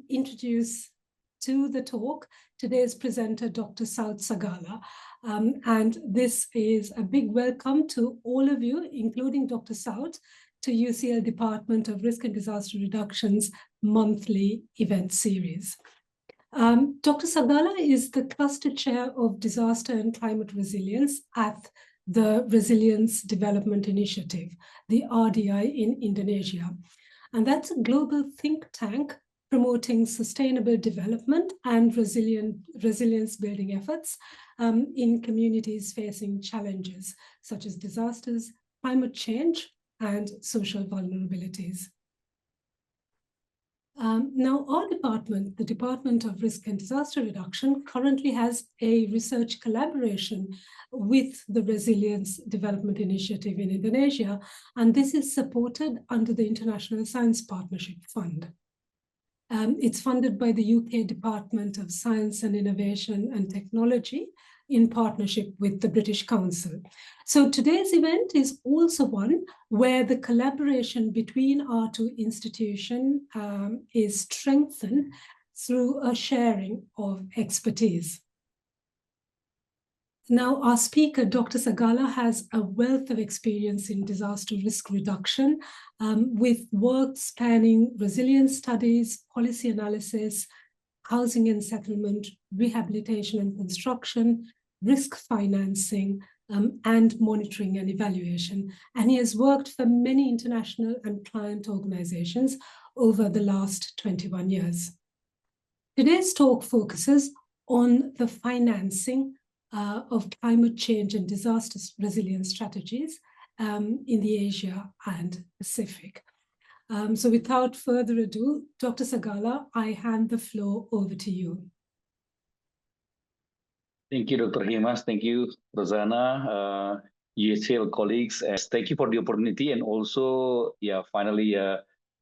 introduce to the talk today's presenter, Dr. Saut Sagala. And this is a big welcome to all of you, including Dr. Saut, to UCL Department of Risk and Disaster Reduction's monthly event series. Dr. Sagala is the Cluster Chair of Disaster and Climate Resilience at the Resilience Development Initiative, the RDI in Indonesia. And that's a global think tank promoting sustainable development and resilience building efforts in communities facing challenges such as disasters, climate change, and social vulnerabilities. Now, our department, the Department of Risk and Disaster Reduction, currently has a research collaboration with the Resilience Development Initiative in Indonesia, and this is supported under the International Science Partnership Fund. It's funded by the UK Department of Science and Innovation and Technology in partnership with the British Council. So today's event is also one where the collaboration between our two institutions is strengthened through a sharing of expertise. Now, our speaker, Dr. Sagala, has a wealth of experience in disaster risk reduction with work spanning resilience studies, policy analysis, housing and settlement, rehabilitation and construction, risk financing, and monitoring and evaluation. And he has worked for many international and client organizations over the last 21 years. Today's talk focuses on the financing of climate change and disaster resilience strategies in the Asia and Pacific. So without further ado, Dr. Sagala, I hand the floor over to you. Thank you, Dr. Himaz. Thank you, Rozana, UCL colleagues. Thank you for the opportunity. And also, yeah, finally,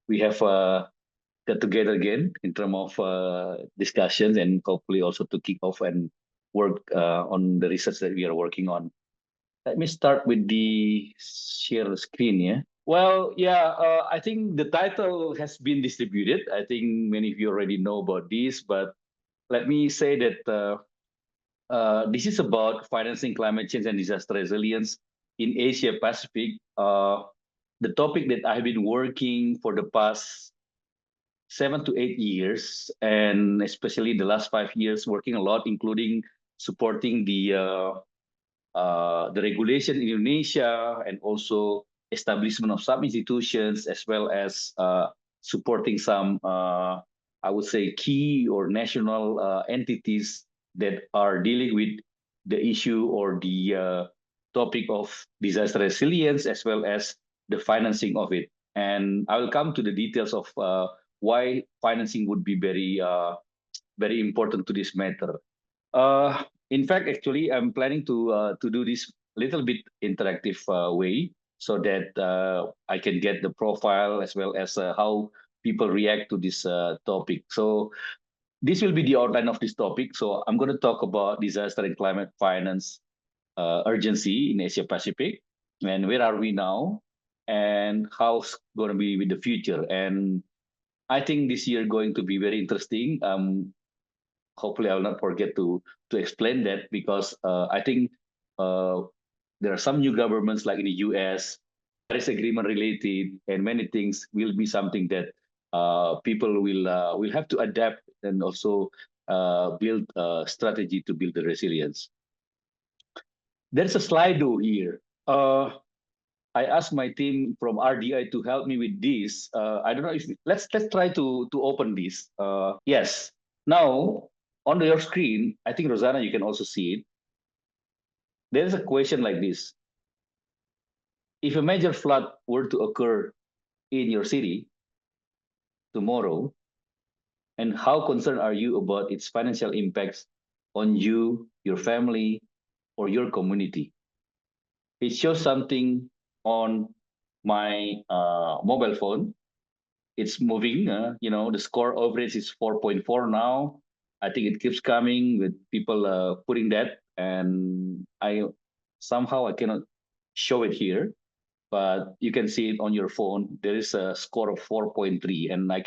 we have got together again in terms of discussions and hopefully also to kick off and work on the research that we are working on. Let me start with the share screen, yeah? Well, yeah, I think the title has been distributed. I think many of you already know about this, but let me say that this is about financing climate change and disaster resilience in Asia Pacific. The topic that I've been working for the past 7 to 8 years, and especially the last 5 years, working a lot, including supporting the regulation in Indonesia and also establishment of some institutions, as well as supporting some, I would say, key or national entities that are dealing with the issue or the topic of disaster resilience, as well as the financing of it. And I will come to the details of why financing would be very, very important to this matter. In fact, actually, I'm planning to do this little bit interactive way so that I can get the profile as well as how people react to this topic. So this will be the outline of this topic. So I'm going to talk about disaster and climate finance urgency in Asia Pacific, and where are we now, and how's going to be with the future. And I think this year going to be very interesting. Hopefully I will not forget to explain that, because I think there are some new governments like in the US, Paris Agreement related, and many things will be something that people will have to adapt and also build a strategy to build the resilience. There's a Slido here. I asked my team from RDI to help me with this. I don't know if let's try to open this. Yes. Now on your screen, I think Rozana, you can also see it. There is a question like this: if a major flood were to occur in your city tomorrow, and how concerned are you about its financial impacts on you, your family, or your community? It shows something on my mobile phone. It's moving. You know, the score average is 4.4 now. I think it keeps coming with people putting that, and I cannot show it here, but you can see it on your phone. There is a score of 4.3, and I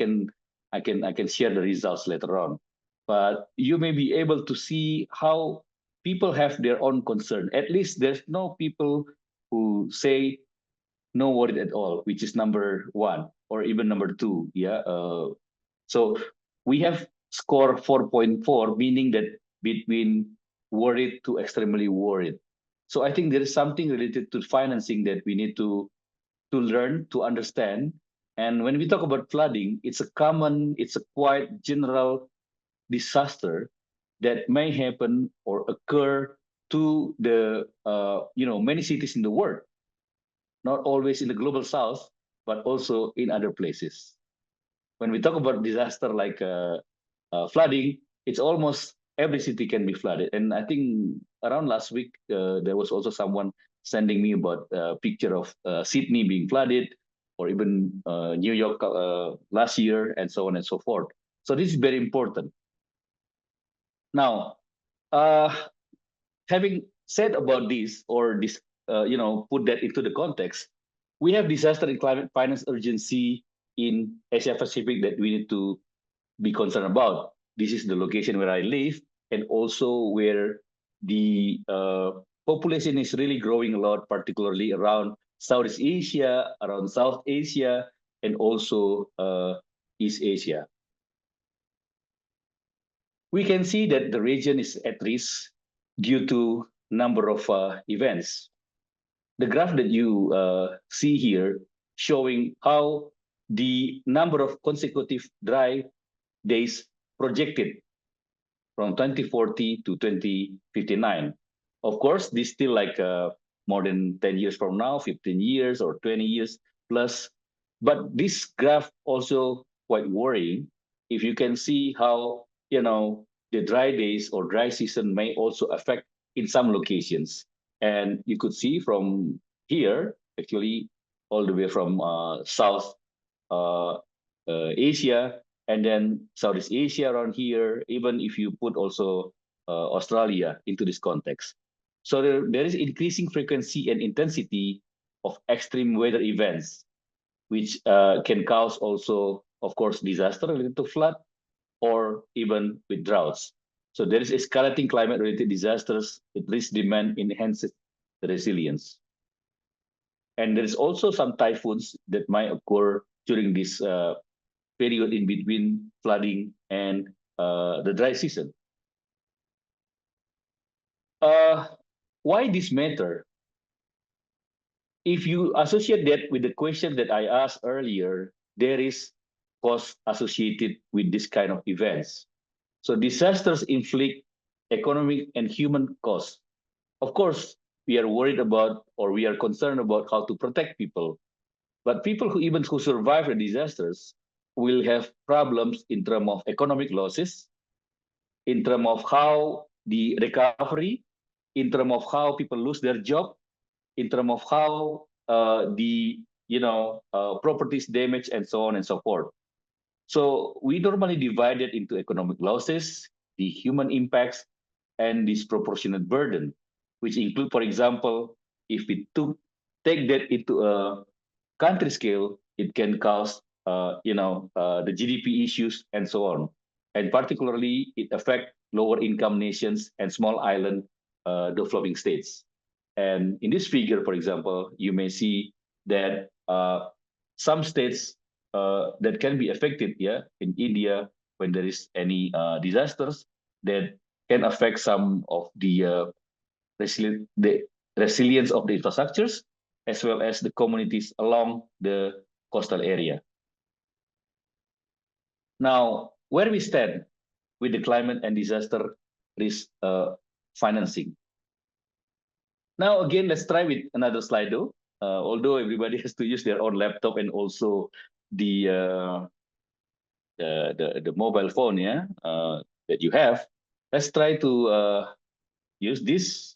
I can share the results later on. But you may be able to see how people have their own concern. At least there's no people who say no worried at all, which is number one or even number two. Yeah. So we have score 4.4, meaning that between worried to extremely worried. So I think there is something related to financing that we need to learn, to understand. And when we talk about flooding, it's a quite general disaster that may happen or occur to the many cities in the world, not always in the global south, but also in other places. When we talk about disaster like flooding, it's almost every city can be flooded. And I think around last week there was also someone sending me about a picture of Sydney being flooded, or even New York last year, and so on and so forth. So this is very important. Now, uh, having said about this, or this, put that into the context, we have disaster and climate finance urgency in Asia Pacific that we need to be concerned about. This is the location where I live, and also where the population is really growing a lot, particularly around Southeast Asia, around South Asia, and also East Asia. We can see that the region is at risk due to number of events. The graph that you see here showing how the number of consecutive dry days projected from 2040 to 2059. Of course, this still like more than 10 years from now, 15 years or 20 years plus. But this graph also quite worrying. If you can see how, the dry days or dry season may also affect in some locations. And you could see from here, actually, all the way from South uh, Asia, and then Southeast Asia around here, even if you put also Australia into this context. So there is increasing frequency and intensity of extreme weather events, which can cause also, of course, disaster related to flood or even with droughts. So there is escalating climate-related disasters with risk demand enhances the resilience. And there is also some typhoons that might occur during this period in between flooding and the dry season. Why this matter? If you associate that with the question that I asked earlier, there is cost associated with this kind of events. So disasters inflict economic and human costs. Of course, we are worried about, or we are concerned about, how to protect people. But people who survive the disasters will have problems in terms of economic losses, in terms of how the recovery, in terms of how people lose their job, in terms of how the properties damage, and so on and so forth. So we normally divide it into economic losses, the human impacts, and disproportionate burden, which include, for example, if we take that into a country scale, it can cause the GDP issues and so on. And particularly, it affects lower income nations and small island developing states. And in this figure, for example, you may see that some states that can be affected, in India, when there is any disasters that can affect some of the resilience of the infrastructures, as well as the communities along the coastal area. Now, where we stand with the climate and disaster risk financing. Now, again, let's try with another slide though. Although everybody has to use their own laptop and also the mobile phone, that you have. Let's try to use this.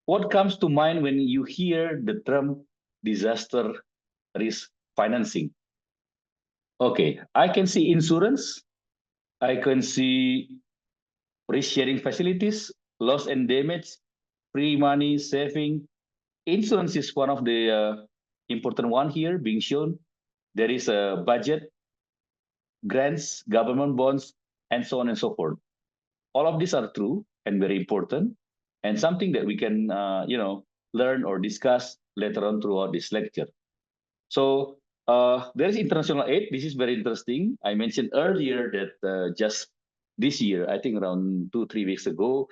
What comes to mind when you hear the term disaster risk financing? Okay, I can see insurance. I can see risk sharing facilities, loss and damage, free money, saving. Insurance is one of the important one here being shown. There is a budget grants, government bonds, and so on and so forth. All of these are true and very important, and something that we can, learn or discuss later on throughout this lecture. So there is international aid. This is very interesting. I mentioned earlier that just this year, I think around 2-3 weeks ago,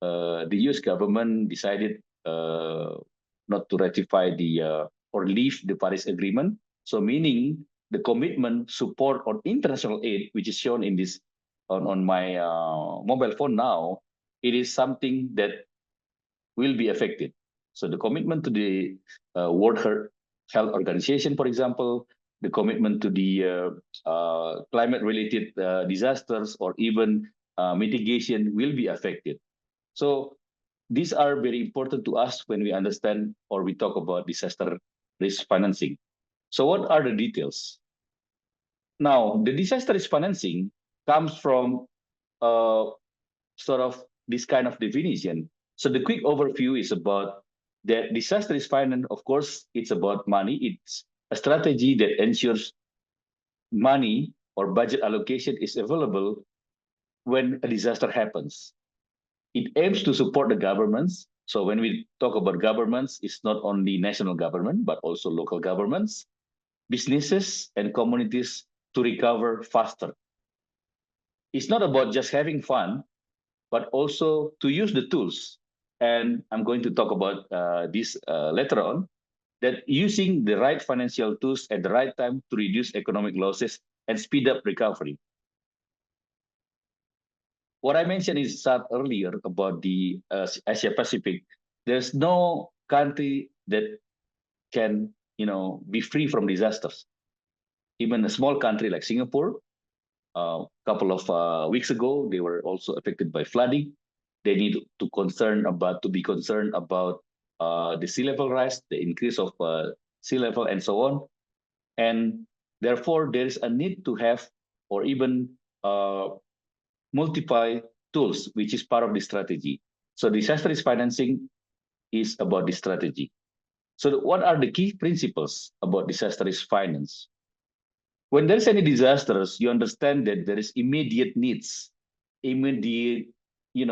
the U.S. government decided not to ratify or leave the Paris Agreement. So meaning the commitment support on international aid, which is shown in this on my mobile phone now, it is something that will be affected. So the commitment to the World Health Organization, for example, the commitment to the climate-related disasters or even mitigation will be affected. So these are very important to us when we understand or we talk about disaster risk financing. So what are the details? Now, the disaster risk financing comes from sort of this kind of definition. So the quick overview is about that disaster risk finance. Of course, it's about money. It's a strategy that ensures money or budget allocation is available when a disaster happens. It aims to support the governments. So when we talk about governments, it's not only national government, but also local governments, businesses, and communities to recover faster. It's not about just having fun, but also to use the tools. And I'm going to talk about this later on, that using the right financial tools at the right time to reduce economic losses and speed up recovery. What I mentioned is that earlier about the Asia Pacific, there's no country that can, be free from disasters. Even a small country like Singapore, a couple of weeks ago, they were also affected by flooding. They need to be concerned about the sea level rise, the increase of sea level, and so on. And therefore, there is a need to have or even multiply tools, which is part of the strategy. So disaster risk financing is about the strategy. So what are the key principles about disaster risk finance? When there's any disasters, you understand that there is immediate needs, immediate, you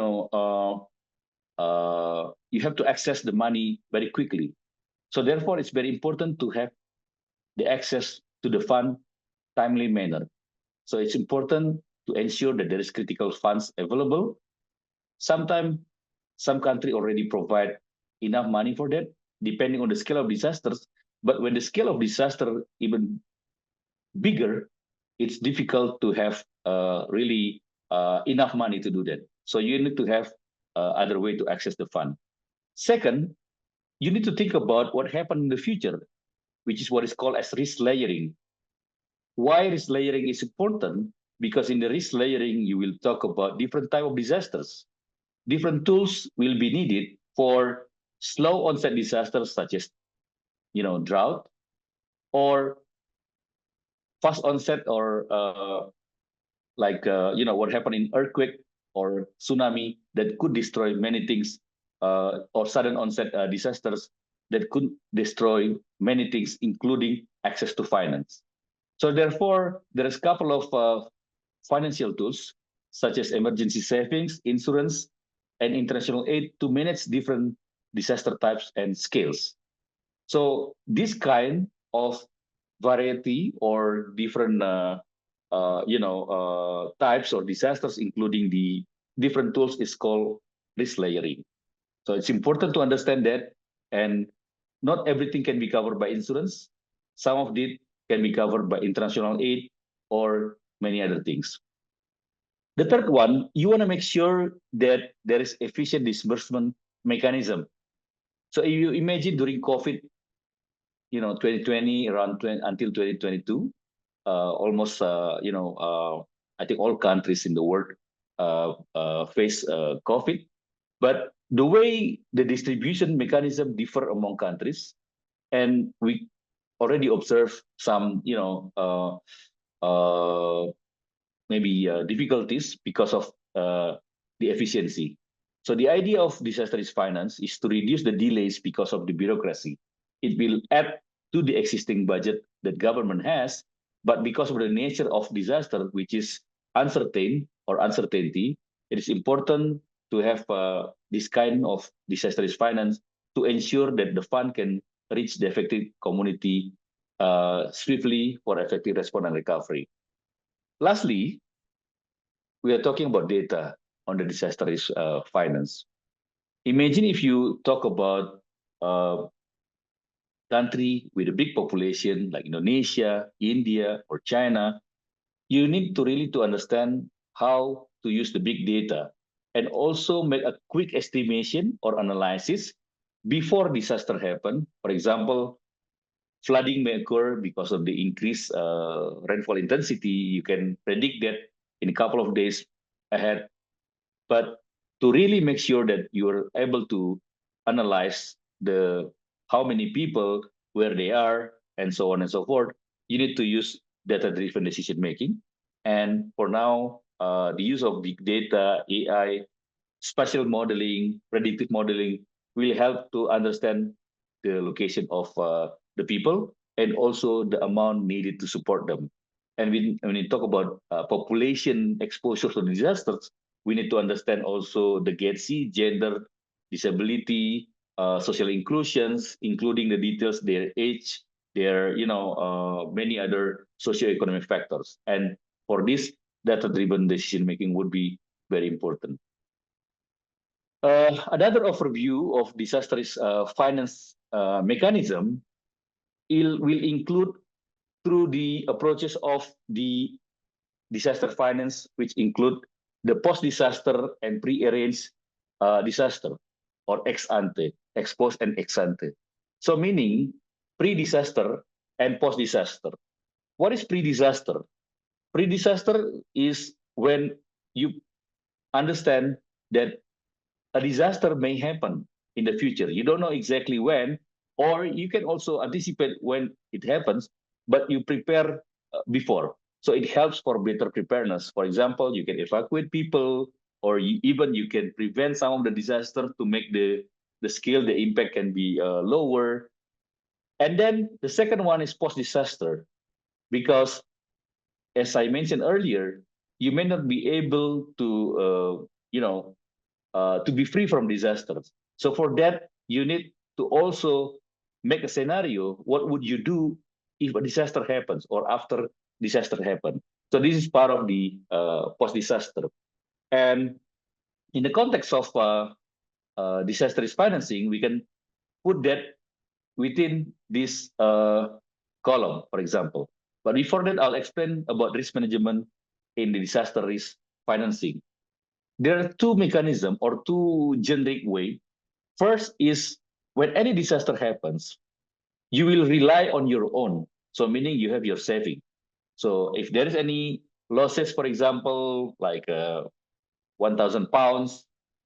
have to access the money very quickly. So therefore, it's very important to have the access to the fund timely manner. So it's important to ensure that there is critical funds available. Sometimes some country already provide enough money for that, depending on the scale of disasters. But when the scale of disaster even bigger, it's difficult to have really enough money to do that. So you need to have other way to access the fund. Second, you need to think about what happened in the future, which is what is called as risk layering. Why risk layering is important? Because in the risk layering, you will talk about different type of disasters. Different tools will be needed for slow onset disasters such as, drought, or fast onset or what happened in earthquake or tsunami that could destroy many things, or sudden onset disasters that could destroy many things, including access to finance. So therefore, there is a couple of financial tools, such as emergency savings, insurance, and international aid to manage different disaster types and scales. So this kind of variety or different types or disasters, including the different tools, is called risk layering. So it's important to understand that, and not everything can be covered by insurance. Some of it can be covered by international aid or many other things. The third one, you want to make sure that there is efficient disbursement mechanism. So if you imagine during COVID, 2020 until 2022, almost I think all countries in the world face COVID, but the way the distribution mechanism differ among countries, and we already observe some maybe difficulties because of the efficiency. So the idea of disaster risk finance is to reduce the delays because of the bureaucracy. It will add to the existing budget that government has, But because of the nature of disaster, which is uncertain or uncertainty, it is important to have this kind of disaster risk finance to ensure that the fund can reach the affected community swiftly for effective response and recovery. Lastly, we are talking about data on the disaster risk finance. Imagine if you talk about a country with a big population like Indonesia, India, or China. You need to really to understand how to use the big data and also make a quick estimation or analysis before disaster happen. For example, flooding may occur because of the increased rainfall intensity. You can predict that in a couple of days ahead. But to really make sure that you're able to analyze the how many people, where they are, and so on and so forth, you need to use data-driven decision making. And for now, the use of big data, AI, spatial modeling, predictive modeling will help to understand the location of the people and also the amount needed to support them. And when you talk about population exposure to disasters, we need to understand also the GETC, gender, disability, social inclusions, including the details, their age, their many other socioeconomic factors. And for this, data-driven decision making would be very important. Another overview of disaster risk finance mechanism will include through the approaches of the disaster finance, which include the post-disaster and pre-arranged disaster, or ex ante, ex post and ex ante. So meaning pre-disaster and post-disaster. What is pre-disaster? Pre-disaster is when you understand that a disaster may happen in the future. You don't know exactly when, or you can also anticipate when it happens, but you prepare before. So it helps for better preparedness. For example, you can evacuate people, or even you can prevent some of the disaster to make the scale, the impact can be lower. And then the second one is post-disaster, because as I mentioned earlier, you may not be able to be free from disasters. So for that, you need to also make a scenario. What would you do if a disaster happens or after disaster happen? So this is part of the post-disaster. And in the context of disaster risk financing, we can put that within this column, for example. But before that, I'll explain about risk management in the disaster risk financing. There are two mechanisms or two generic way. First is when any disaster happens, you will rely on your own. So meaning you have your saving. So if there is any losses, for example, like £1,000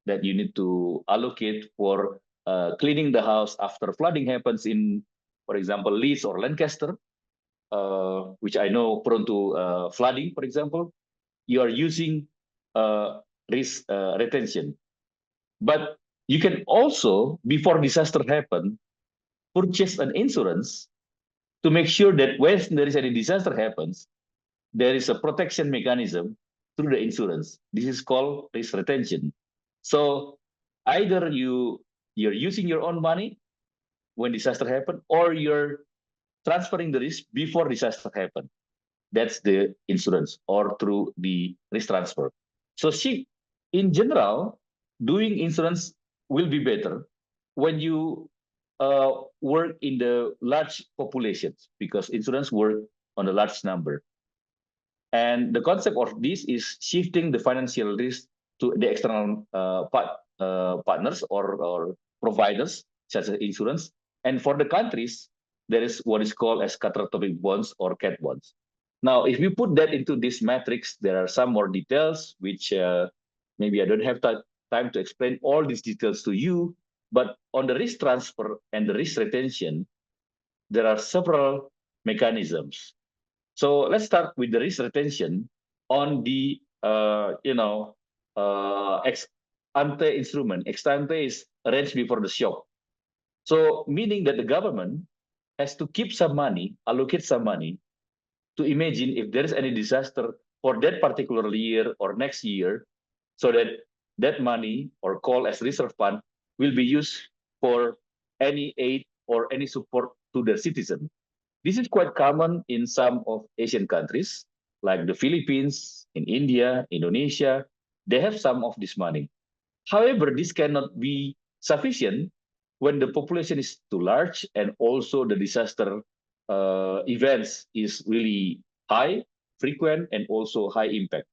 that you need to allocate for cleaning the house after flooding happens in, for example, Leeds or Lancaster, which I know prone to flooding, for example, you are using risk retention. But you can also, before disaster happen, purchase an insurance to make sure that when there is any disaster happens, there is a protection mechanism through the insurance. This is called risk retention. So either you're using your own money when disaster happen, or you're transferring the risk before disaster happen. That's the insurance or through the risk transfer. So in general, doing insurance will be better when you work in the large populations, because insurance work on a large number. And the concept of this is shifting the financial risk to the external partners or providers, such as insurance. And for the countries, there is what is called as catastrophic bonds or CAT bonds. Now, if you put that into this matrix, there are some more details, which maybe I don't have time to explain all these details to you. But on the risk transfer and the risk retention, there are several mechanisms. So let's start with the risk retention on the ex ante instrument. Ex ante is arranged before the shock. So meaning that the government has to keep some money, allocate some money to imagine if there is any disaster for that particular year or next year, so that that money or call as reserve fund will be used for any aid or any support to the citizen. This is quite common in some of Asian countries, like the Philippines, in India, Indonesia. They have some of this money. However, this cannot be sufficient when the population is too large and also the disaster events is really high, frequent, and also high impact.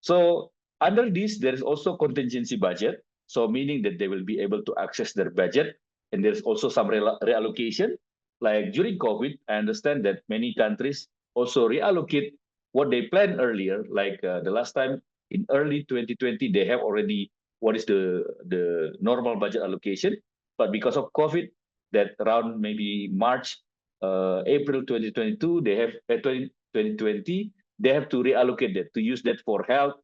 So under this, there is also contingency budget. So meaning that they will be able to access their budget. And there's also some reallocation. Like during COVID, I understand that many countries also reallocate what they planned earlier. Like the last time in early 2020, they have already what is the normal budget allocation. But because of COVID, that around maybe March, April 2022, they have 2020, they have to reallocate that to use that for health,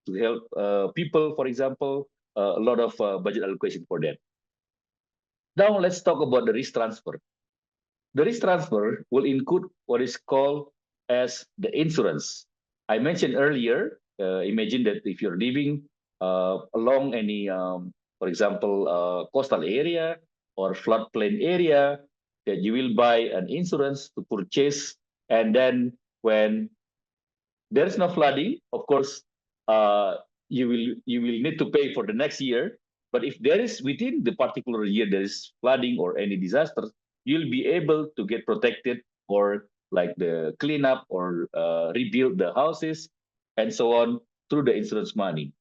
to help people, for example, a lot of budget allocation for that. Now let's talk about the risk transfer. The risk transfer will include what is called as the insurance. I mentioned earlier, imagine that if you're living along any, for example, coastal area or floodplain area, that you will buy an insurance to purchase, and then when there is no flooding, of course, you will need to pay for the next year. But if there is within the particular year there is flooding or any disaster, you'll be able to get protected or like the cleanup or rebuild the houses and so on through the insurance money.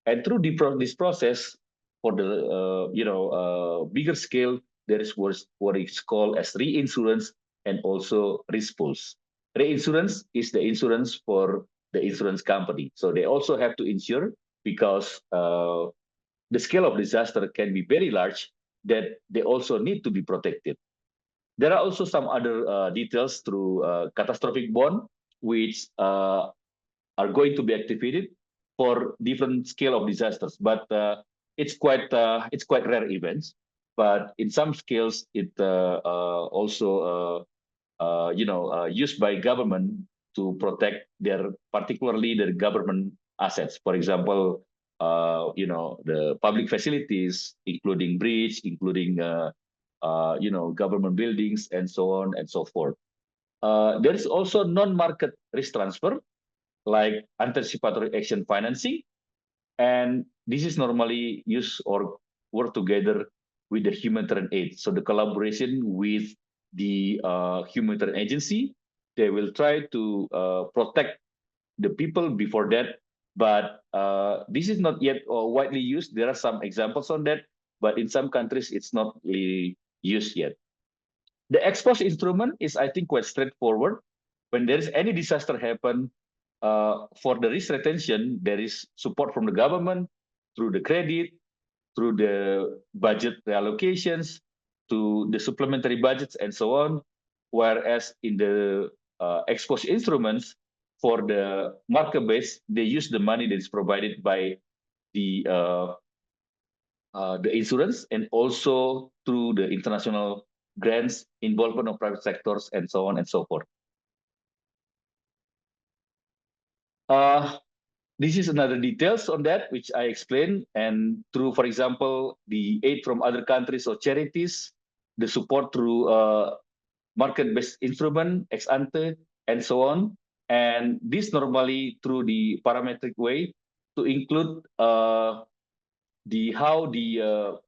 And through this process, for the bigger scale, there is what is called as reinsurance and also risk pools. Reinsurance is the insurance for the insurance company, so they also have to insure because the scale of disaster can be very large that they also need to be protected. There are also some other details through catastrophic bond, which are going to be activated for different scale of disasters. But it's quite rare events. But in some scales, it also used by government to protect their particularly their government assets. For example, the public facilities, including bridge, including government buildings, and so on and so forth. There is also non-market risk transfer, like anticipatory action financing. And this is normally used or work together with the humanitarian aid. So the collaboration with the humanitarian agency, they will try to protect the people before that. But this is not yet widely used. There are some examples on that, but in some countries, it's not really used yet. The ex-post instrument is, I think, quite straightforward. When there is any disaster happen, for the risk retention, there is support from the government through the credit, through the budget reallocations, to the supplementary budgets, and so on. Whereas in the ex-post instruments, for the market base, they use the money that is provided by the insurance and also through the international grants, involvement of private sectors, and so on and so forth. This is another details on that, which I explained. And through, for example, the aid from other countries or charities, the support through market-based instrument, ex ante, and so on. And this normally through the parametric way to include how the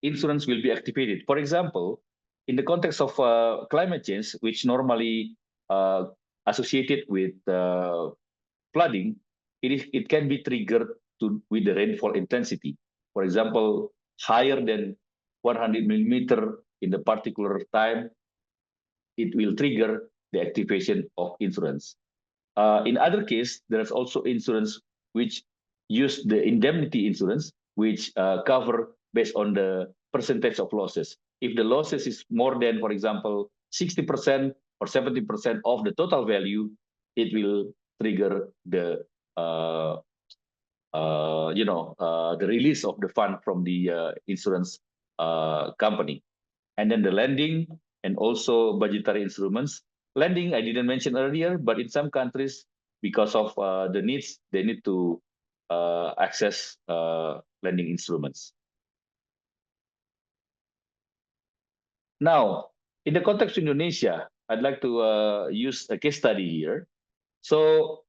insurance will be activated. For example, in the context of climate change, which normally associated with flooding, it can be triggered with the rainfall intensity. For example, higher than 100 millimeter in the particular time, it will trigger the activation of insurance. In other case, there's also insurance which use the indemnity insurance, which cover based on the percentage of losses. If the losses is more than, for example, 60% or 70% of the total value, it will trigger the the release of the fund from the insurance company. And then the lending and also budgetary instruments, lending, I didn't mention earlier, but in some countries, because of the needs, they need to access lending instruments. Now, in the context of Indonesia, I'd like to use a case study here. So,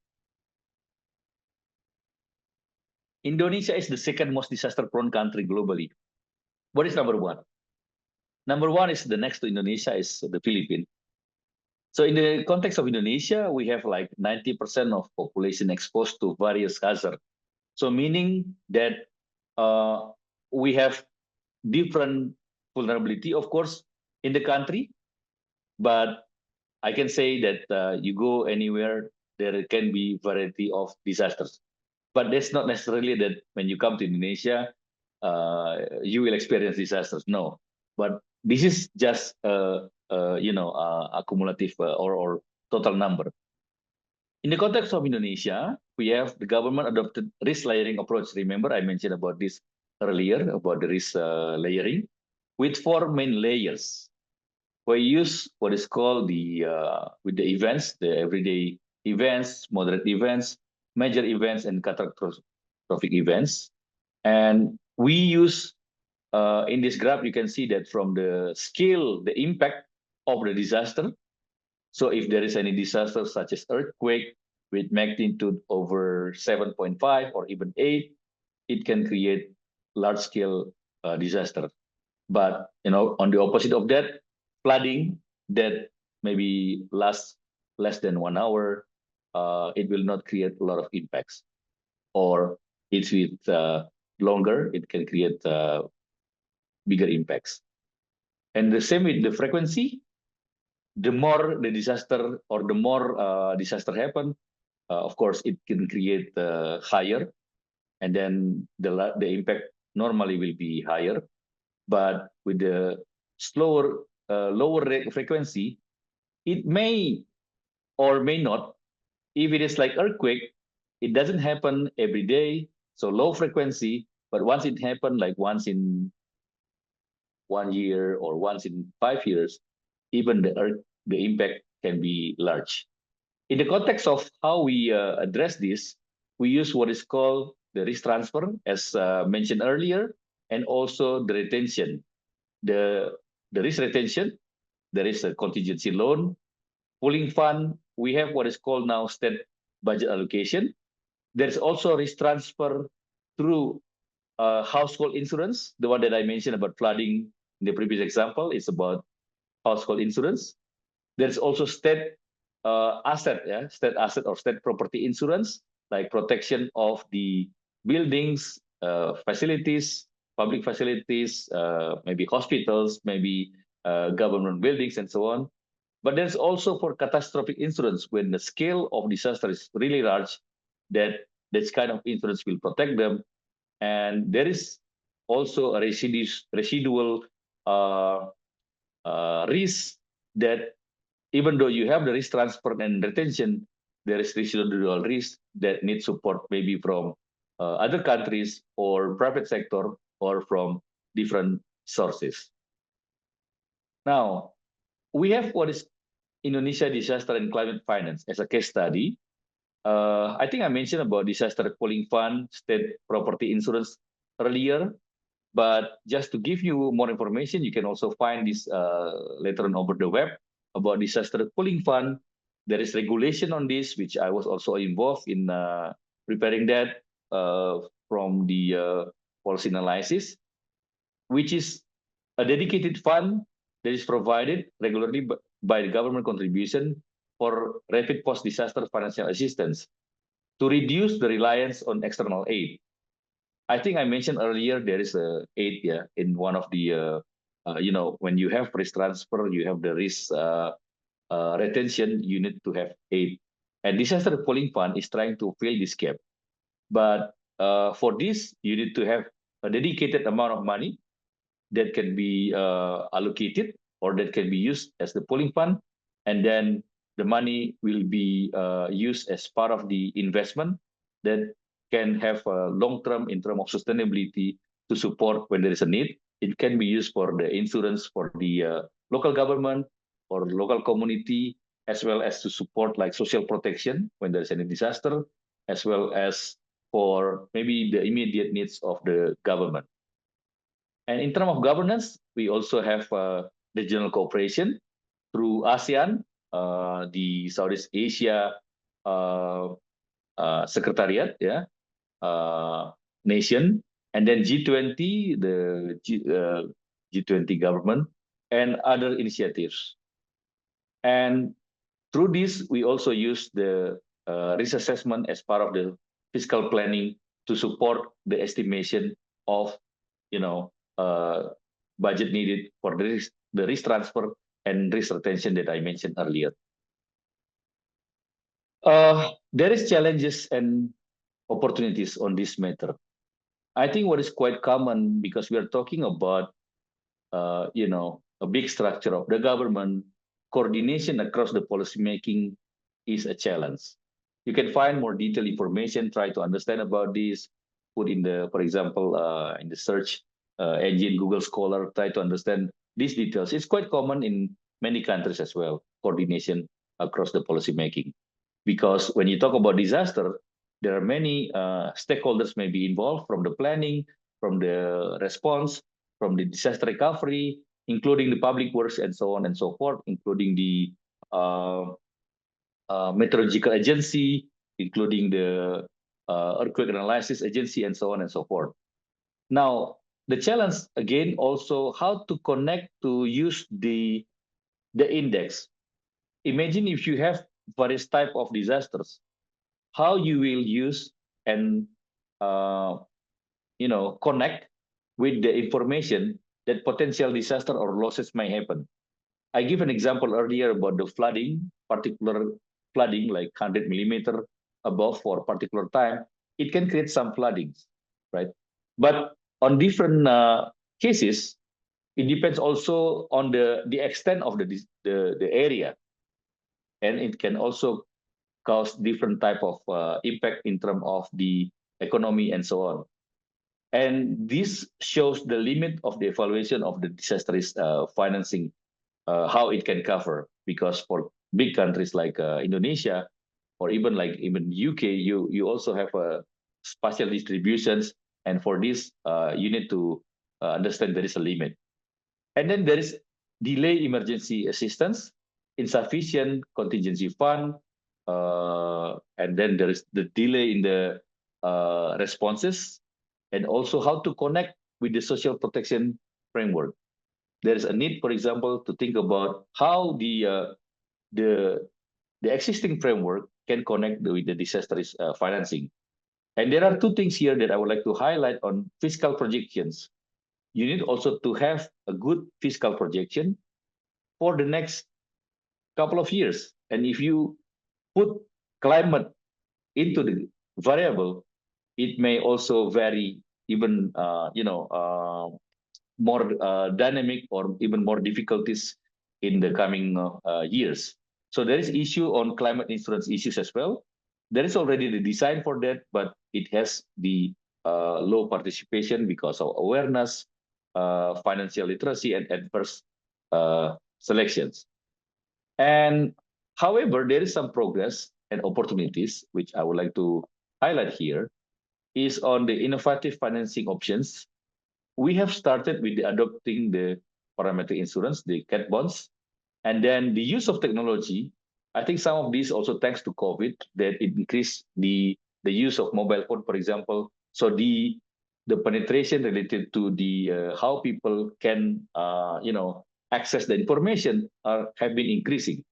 Indonesia is the second most disaster-prone country globally. What is number one? Number one is the next to Indonesia is the Philippines. So in the context of Indonesia, we have like 90% of population exposed to various hazards. So meaning that we have different vulnerability, of course, in the country, but I can say that you go anywhere, there can be variety of disasters. But that's not necessarily that when you come to Indonesia, you will experience disasters. No, but this is just accumulative or total number. In the context of Indonesia, we have the government adopted risk layering approach. Remember, I mentioned about this earlier about the risk layering with four main layers. We use what is called with the events, the everyday events, moderate events, major events, and catastrophic events. And we use in this graph, you can see that from the scale, the impact of the disaster. So if there is any disaster such as earthquake with magnitude over 7.5 or even 8, it can create large scale disaster. But on the opposite of that, flooding that maybe lasts less than 1 hour, it will not create a lot of impacts. Or it's with longer, it can create bigger impacts. And the same with the frequency. The more the disaster or the more disaster happen, of course, it can create higher, and then the impact normally will be higher. But with the lower frequency, it may or may not. If it is like earthquake, it doesn't happen every day, so low frequency. But once it happens, like once in 1 year or once in 5 years, even the impact can be large. In the context of how we address this, we use what is called the risk transfer, as mentioned earlier, and also the retention. The risk retention, there is a contingency loan, pooling fund. We have what is called now state budget allocation. There's also risk transfer through household insurance. The one that I mentioned about flooding in the previous example is about household insurance. There's also state state asset or state property insurance, like protection of the buildings, facilities, public facilities, maybe hospitals, maybe government buildings, and so on. But there's also for catastrophic insurance when the scale of disaster is really large, that this kind of insurance will protect them. And there is also a residual risk that even though you have the risk transfer and retention, there is residual risk that needs support maybe from other countries or private sector or from different sources. Now, we have what is Indonesia Disaster and Climate Finance as a case study. I think I mentioned about disaster pooling fund, state property insurance earlier, but just to give you more information, you can also find this later on over the web about disaster pooling fund. There is regulation on this, which I was also involved in preparing that from the policy analysis, which is a dedicated fund that is provided regularly by the government contribution for rapid post-disaster financial assistance to reduce the reliance on external aid. I think I mentioned earlier there is a aid in one of the when you have risk transfer, you have the risk retention, you need to have aid. And disaster pooling fund is trying to fill this gap. But for this, you need to have a dedicated amount of money that can be allocated or that can be used as the pooling fund. And then the money will be used as part of the investment that can have a long-term in terms of sustainability to support when there is a need. It can be used for the insurance for the local government or local community as well as to support like social protection when there's any disaster, as well as for maybe the immediate needs of the government. And in terms of governance, we also have regional cooperation through ASEAN, the Southeast Asia uh, Secretariat, yeah, nation, and then G20, the G20 government, and other initiatives. And through this, we also use the risk assessment as part of the fiscal planning to support the estimation of, you know, budget needed for the risk transfer and risk retention that I mentioned earlier. There is challenges and opportunities on this matter. I think what is quite common because we are talking about, a big structure of the government, coordination across the policy making is a challenge. You can find more detailed information, try to understand about this, put in the, for example, in the search engine, Google Scholar, try to understand these details. It's quite common in many countries as well, coordination across the policy making. Because when you talk about disaster, there are many stakeholders may be involved from the planning, from the response, from the disaster recovery, including the public works and so on and so forth, including the meteorological agency, including the earthquake analysis agency, and so on and so forth. Now, the challenge again also how to connect to use the index. Imagine if you have various type of disasters, how you will use and connect with the information that potential disaster or losses may happen. I give an example earlier about the flooding, particular flooding like 100 millimeter above for a particular time. It can create some floodings, right? But on different cases, it depends also on the extent of the area, and it can also cause different type of impact in terms of the economy and so on. And this shows the limit of the evaluation of the disaster risk financing, how it can cover. Because for big countries like Indonesia, or even UK, you also have spatial distributions, and for this you need to understand there is a limit. And then there is delay emergency assistance, insufficient contingency fund, and then there is the delay in the responses, and also how to connect with the social protection framework. There is a need, for example, to think about how the existing framework can connect with the disaster risk financing. And there are two things here that I would like to highlight on fiscal projections. You need also to have a good fiscal projection for the next couple of years. And if you put climate into the variable, it may also vary even more dynamic or even more difficulties in the coming years. So there is issue on climate insurance issues as well. There is already the design for that, but it has the low participation because of awareness, financial literacy, and adverse selections. And however, there is some progress and opportunities, which I would like to highlight here, is on the innovative financing options. We have started with adopting the parametric insurance, the cat bonds, and then the use of technology. I think some of these also thanks to COVID that it increased the use of mobile phone, for example. So the penetration related to the how people can access the information have been increasing,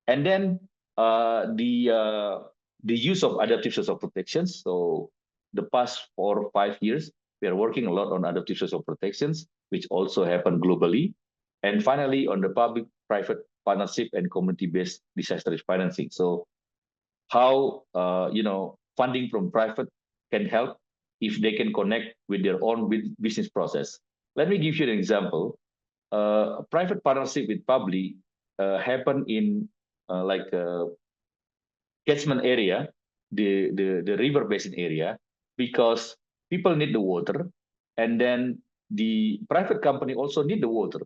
and then the use of adaptive social protections. So the past 4 or 5 years, we are working a lot on adaptive social protections, which also happen globally. And finally, on the public-private partnership and community-based disaster risk financing. So how funding from private can help if they can connect with their own business process. Let me give you an example. Private partnership with public happen in catchment area, the river basin area, because people need the water, and then the private company also need the water.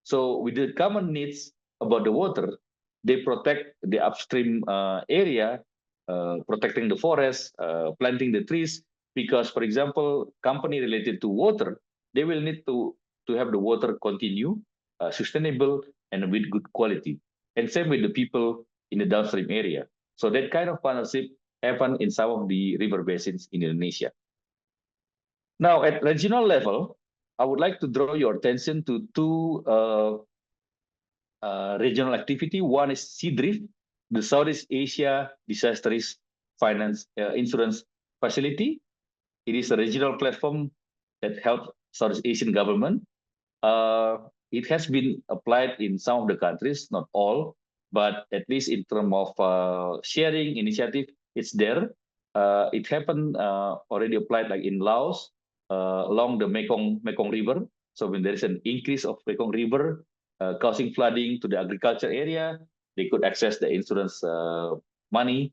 So with the common needs about the water, they protect the upstream area, protecting the forest, planting the trees, because, for example, company related to water, they will need to have the water continue sustainable and with good quality. And same with the people in the downstream area. So that kind of partnership happen in some of the river basins in Indonesia. Now, at regional level, I would like to draw your attention to two regional activity. One is SEADRIFT, the Southeast Asia Disaster Risk Finance Insurance Facility. It is a regional platform that helps Southeast Asian government. It has been applied in some of the countries, not all, but at least in terms of sharing initiative, it's there. It happened already applied like in Laos along the Mekong River. So when there is an increase of Mekong River causing flooding to the agriculture area, they could access the insurance money.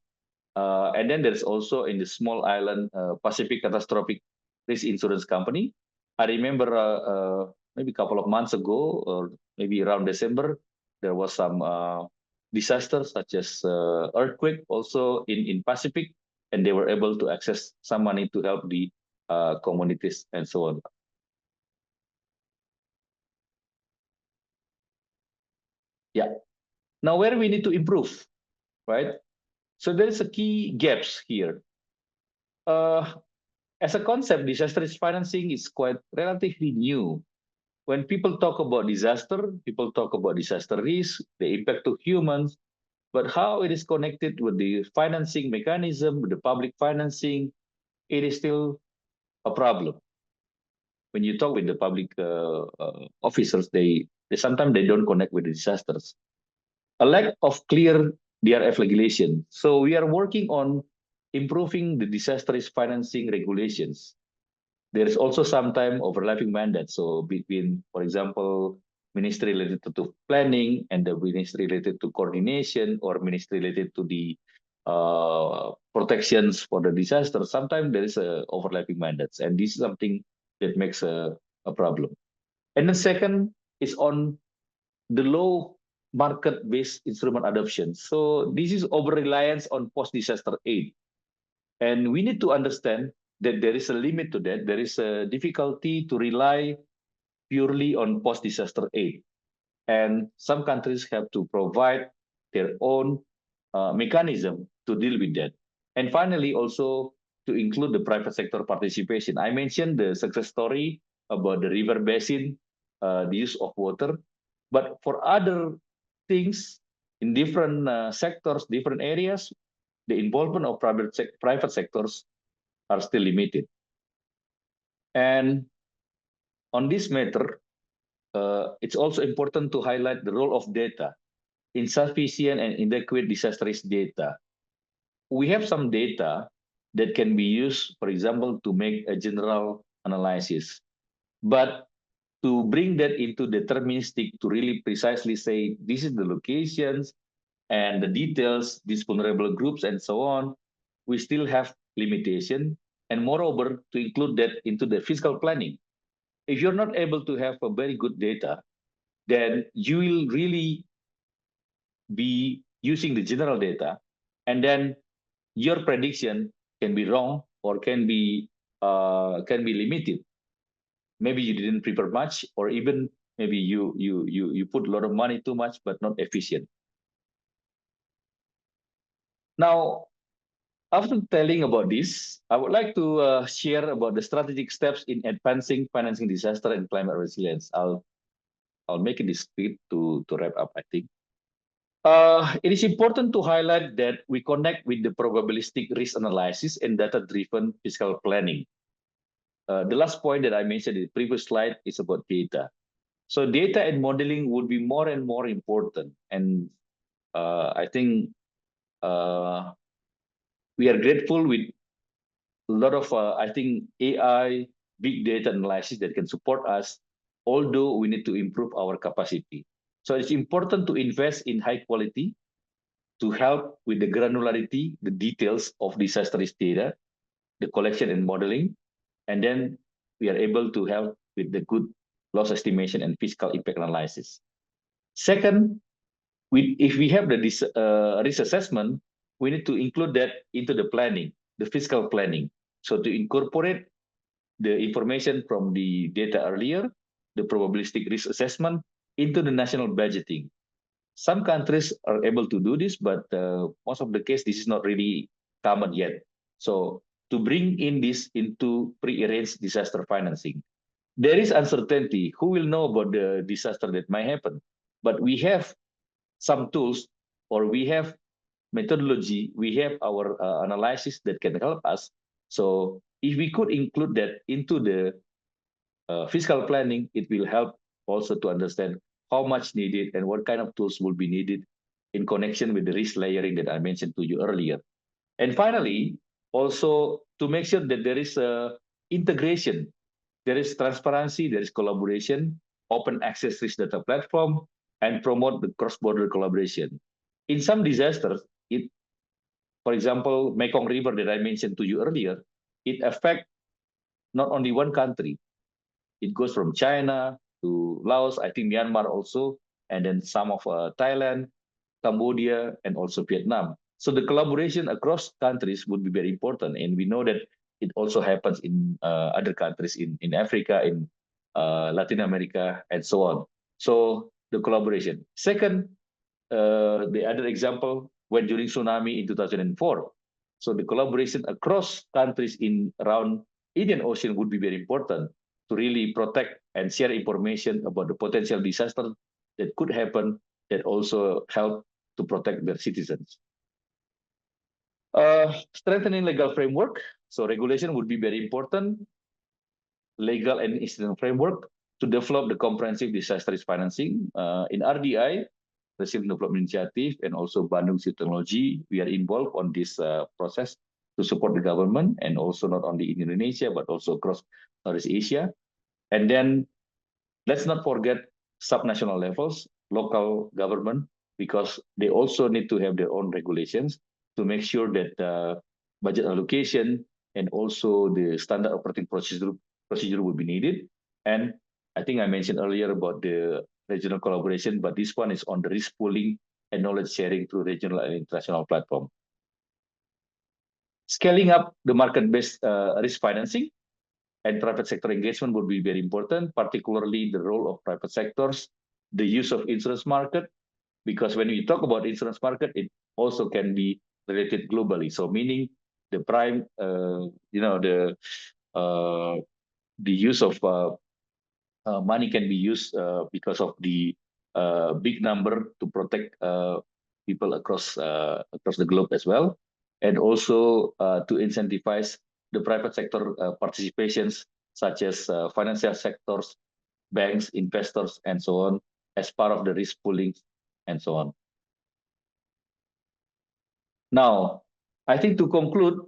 And then there's also in the small island Pacific Catastrophic Risk Insurance Company. I remember maybe a couple of months ago, or maybe around December, there was some disasters such as earthquake also in Pacific, and they were able to access some money to help the communities and so on. Yeah. Now where we need to improve, right? So there is a key gaps here. As a concept, disaster risk financing is quite relatively new. When people talk about disaster, people talk about disaster risk, the impact to humans, but how it is connected with the financing mechanism, with the public financing, it is still a problem. When you talk with the public officers, they sometimes they don't connect with the disasters. A lack of clear DRF regulation. So we are working on improving the disaster risk financing regulations. There is also sometimes overlapping mandates. So between, for example, ministry related to planning and the ministry related to coordination or ministry related to the protections for the disaster, sometimes there is a overlapping mandates. And this is something that makes a problem. And the second is on the low market-based instrument adoption. So this is over-reliance on post-disaster aid. And we need to understand that there is a limit to that. There is a difficulty to rely purely on post-disaster aid. And some countries have to provide their own mechanism to deal with that. And finally, also to include the private sector participation. I mentioned the success story about the river basin, the use of water. But for other things in different sectors, different areas, the involvement of private sectors are still limited. And on this matter, it's also important to highlight the role of data, insufficient and inadequate disaster risk data. We have some data that can be used, for example, to make a general analysis. But to bring that into deterministic, to really precisely say, this is the locations and the details, these vulnerable groups and so on, we still have limitation. And moreover, to include that into the fiscal planning. If you're not able to have a very good data, then you will really be using the general data, and then your prediction can be wrong or can be limited. Maybe you didn't prepare much, or even maybe you put a lot of money too much, but not efficient. Now, after telling about this, I would like to share about the strategic steps in advancing financing disaster and climate resilience. I'll make it discreet to wrap up, I think. It is important to highlight that we connect with the probabilistic risk analysis and data-driven fiscal planning. The last point that I mentioned in the previous slide is about data. So data and modeling would be more and more important. And I think we are grateful with a lot of, I think, AI, big data analysis that can support us, although we need to improve our capacity. So it's important to invest in high quality to help with the granularity, the details of disaster risk data, the collection and modeling, and then we are able to help with the good loss estimation and fiscal impact analysis. Second, if we have the risk assessment, we need to include that into the planning, the fiscal planning. So to incorporate the information from the data earlier, the probabilistic risk assessment into the national budgeting. Some countries are able to do this, but most of the case, this is not really common yet. So to bring in this into pre-arranged disaster financing, there is uncertainty. Who will know about the disaster that might happen? But we have some tools, or we have methodology, we have our analysis that can help us. So if we could include that into the fiscal planning, it will help also to understand how much needed and what kind of tools will be needed in connection with the risk layering that I mentioned to you earlier. And finally, also to make sure that there is integration, there is transparency, there is collaboration, open access risk data platform, and promote the cross-border collaboration. In some disasters, for example, Mekong River that I mentioned to you earlier, it affects not only one country. It goes from China to Laos, I think Myanmar also, and then some of Thailand, Cambodia, and also Vietnam. So the collaboration across countries would be very important. And we know that it also happens in other countries in Africa, in Latin America, and so on. So the collaboration. Second, the other example, when during tsunami in 2004. So the collaboration across countries in around Indian Ocean would be very important to really protect and share information about the potential disaster that could happen, that also help to protect their citizens. Strengthening legal framework. So regulation would be very important, legal and institutional framework to develop the comprehensive disaster risk financing. In RDI, Resilient Development Initiative, and also Bandung Technology, we are involved on this process to support the government, and also not only in Indonesia, but also across Southeast Asia. And then let's not forget subnational levels, local government, because they also need to have their own regulations to make sure that budget allocation and also the standard operating procedure will be needed. And I think I mentioned earlier about the regional collaboration, but this one is on the risk pooling and knowledge sharing through regional and international platform. Scaling up the market-based risk financing and private sector engagement would be very important, particularly the role of private sectors, the use of insurance market, because when we talk about insurance market, it also can be related globally. So meaning the prime, the use of money can be used because of the big number to protect people across the globe as well, and also to incentivize the private sector participations, such as financial sectors, banks, investors, and so on, as part of the risk pooling and so on. Now, I think to conclude,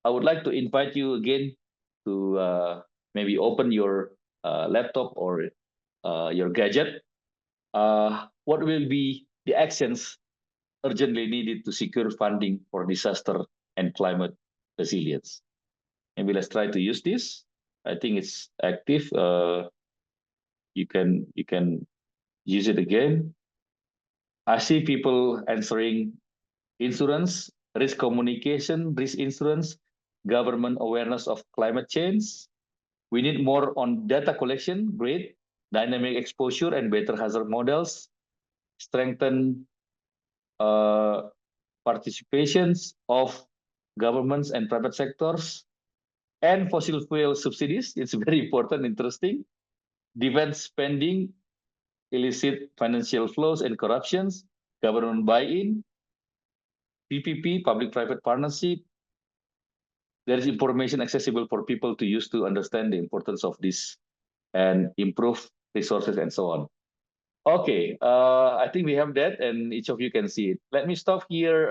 I would like to invite you again to maybe open your laptop or your gadget. What will be the actions urgently needed to secure funding for disaster and climate resilience? Maybe let's try to use this. I think it's active. You can use it again. I see people answering insurance, risk communication, risk insurance, government awareness of climate change. We need more on data collection, great, dynamic exposure and better hazard models, strengthen participations of governments and private sectors, and fossil fuel subsidies. It's very important, interesting. Defense spending, illicit financial flows and corruptions, government buy-in, PPP, public-private partnership. There is information accessible for people to use to understand the importance of this and improve resources and so on. Okay, I think we have that, and each of you can see it. Let me stop here,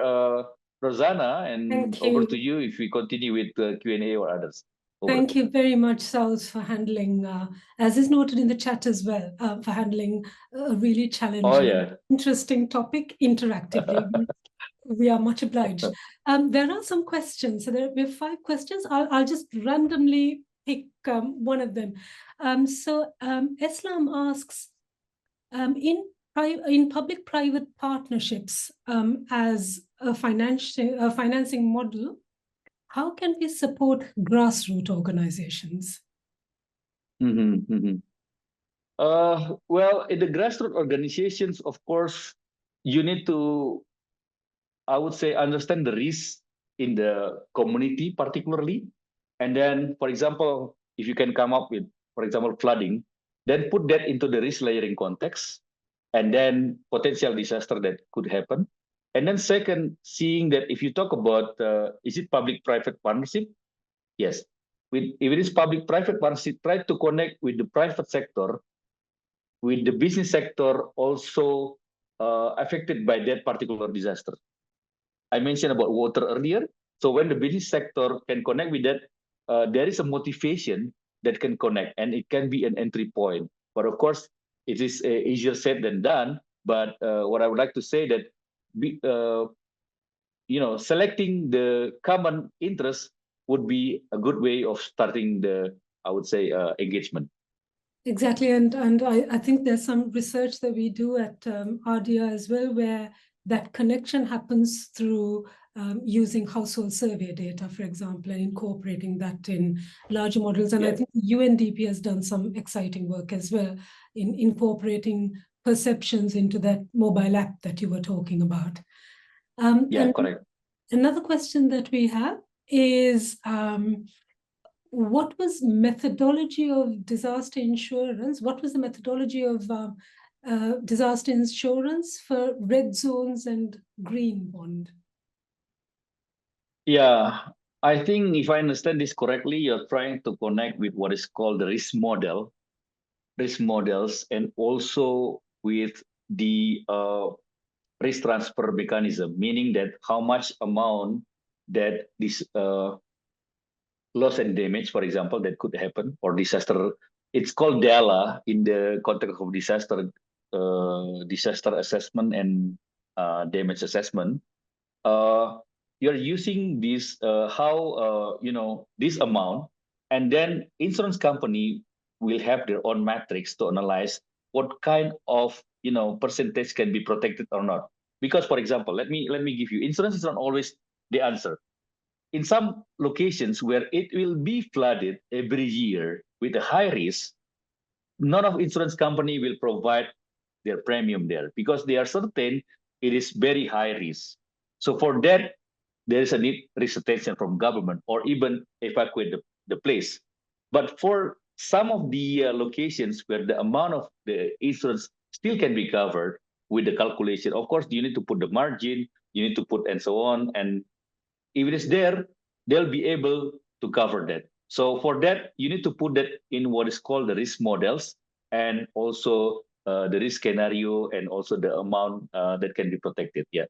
Rozana, and over to you if we continue with Q&A or others. Over. Thank you very much, Saut, for handling, as is noted in the chat as well, for handling a really challenging, interesting topic interactively. We are much obliged. There are some questions. So we have 5 questions. I'll just randomly pick one of them. So Islam asks, in in public-private partnerships as a financing model, how can we support grassroots organizations? Well, in the grassroots organizations, of course, you need to, I would say, understand the risk in the community particularly. And then, for example, if you can come up with, for example, flooding, then put that into the risk layering context, and then potential disaster that could happen. And then second, seeing that if you talk about, is it public-private partnership? Yes. If it is public-private partnership, try to connect with the private sector, with the business sector also affected by that particular disaster. I mentioned about water earlier. So when the business sector can connect with that, there is a motivation that can connect, and it can be an entry point. But of course, it is easier said than done. But what I would like to say that, selecting the common interest would be a good way of starting the, I would say, engagement. Exactly, and I think there's some research that we do at RDR as well, where that connection happens through using household survey data, for example, and incorporating that in larger models. And I think UNDP has done some exciting work as well in incorporating perceptions into that mobile app that you were talking about. And correct. Another question that we have is, what was methodology of disaster insurance? What was the methodology of disaster insurance for red zones and green bond? Yeah, I think if I understand this correctly, you're trying to connect with what is called the risk models, and also with the risk transfer mechanism, meaning that how much amount that this loss and damage, for example, that could happen, or disaster. It's called DALA in the context of disaster assessment and damage assessment. You're using this this amount, and then insurance company will have their own matrix to analyze what kind of percentage can be protected or not. Because, for example, let me give you, insurance is not always the answer. In some locations where it will be flooded every year with a high risk, none of insurance company will provide their premium there, because they are certain it is very high risk. So for that, there is a need risk attention from government, or even evacuate the place. But for some of the locations where the amount of the insurance still can be covered with the calculation, of course, you need to put the margin, you need to put and so on. And if it is there, they'll be able to cover that. So for that, you need to put that in what is called the risk models, and also the risk scenario, and also the amount that can be protected. Yeah.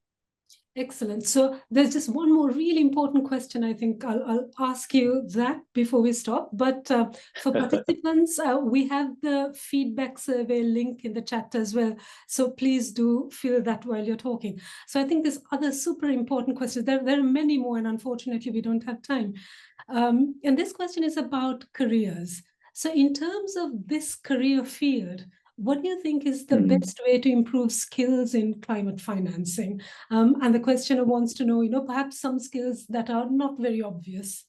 Excellent. So there's just one more really important question. I think I'll ask you that before we stop. But for participants, we have the feedback survey link in the chat as well. So please do fill that while you're talking. So I think there's other super important questions. There are many more, and unfortunately, we don't have time. And this question is about careers. So in terms of this career field, what do you think is the best way to improve skills in climate financing? And the questioner wants to know, perhaps some skills that are not very obvious.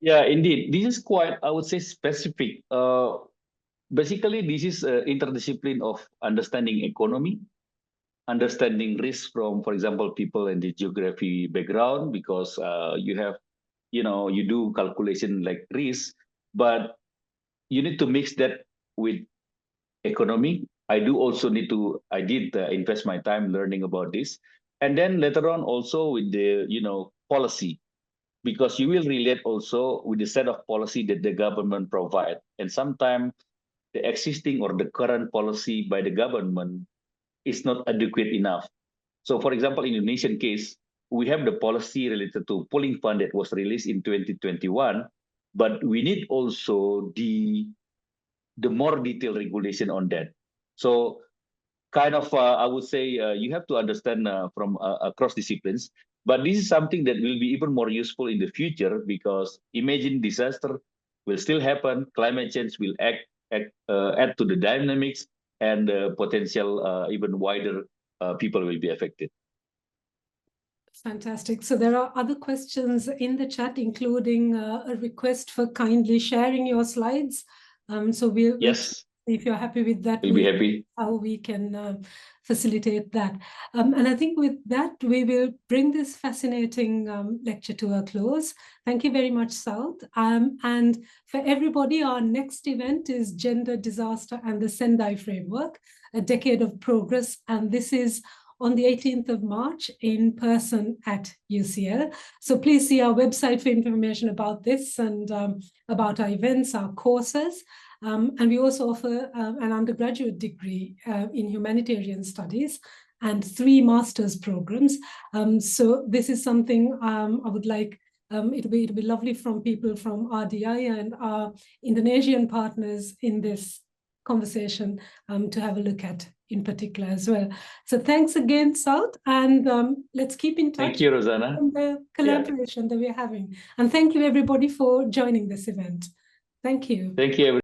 Yeah, indeed. This is quite, I would say, specific. Basically, this is interdiscipline of understanding economy, understanding risk from, for example, people in the geography background, because you have, you do calculation like risk, but you need to mix that with economy. I did invest my time learning about this. And then later on also with the, policy, because you will relate also with the set of policy that the government provide. And sometimes the existing or the current policy by the government is not adequate enough. So for example, in Indonesian case, we have the policy related to pooling fund that was released in 2021, but we need also the more detailed regulation on that. So kind of, I would say, you have to understand from across disciplines, but this is something that will be even more useful in the future, because imagine disaster will still happen, climate change will add to the dynamics, and potential even wider people will be affected. Fantastic. So there are other questions in the chat, including a request for kindly sharing your slides. So we'll Yes, if you're happy with that, we'll be happy. How we can facilitate that. And I think with that, we will bring this fascinating lecture to a close. Thank you very much, Saut. And for everybody, our next event is Gender, Disaster and the Sendai Framework, a decade of progress. And this is on the 18th of March in person at UCL. So please see our website for information about this and about our events, our courses. And we also offer an undergraduate degree in humanitarian studies and 3 master's programs. So this is something I would like, it'll be lovely from people from RDI and our Indonesian partners in this conversation to have a look at in particular as well. So thanks again, Saut, and let's keep in touch. Thank you, Rozana. On the collaboration that we're having. And thank you everybody for joining this event. Thank you. Thank you, everybody.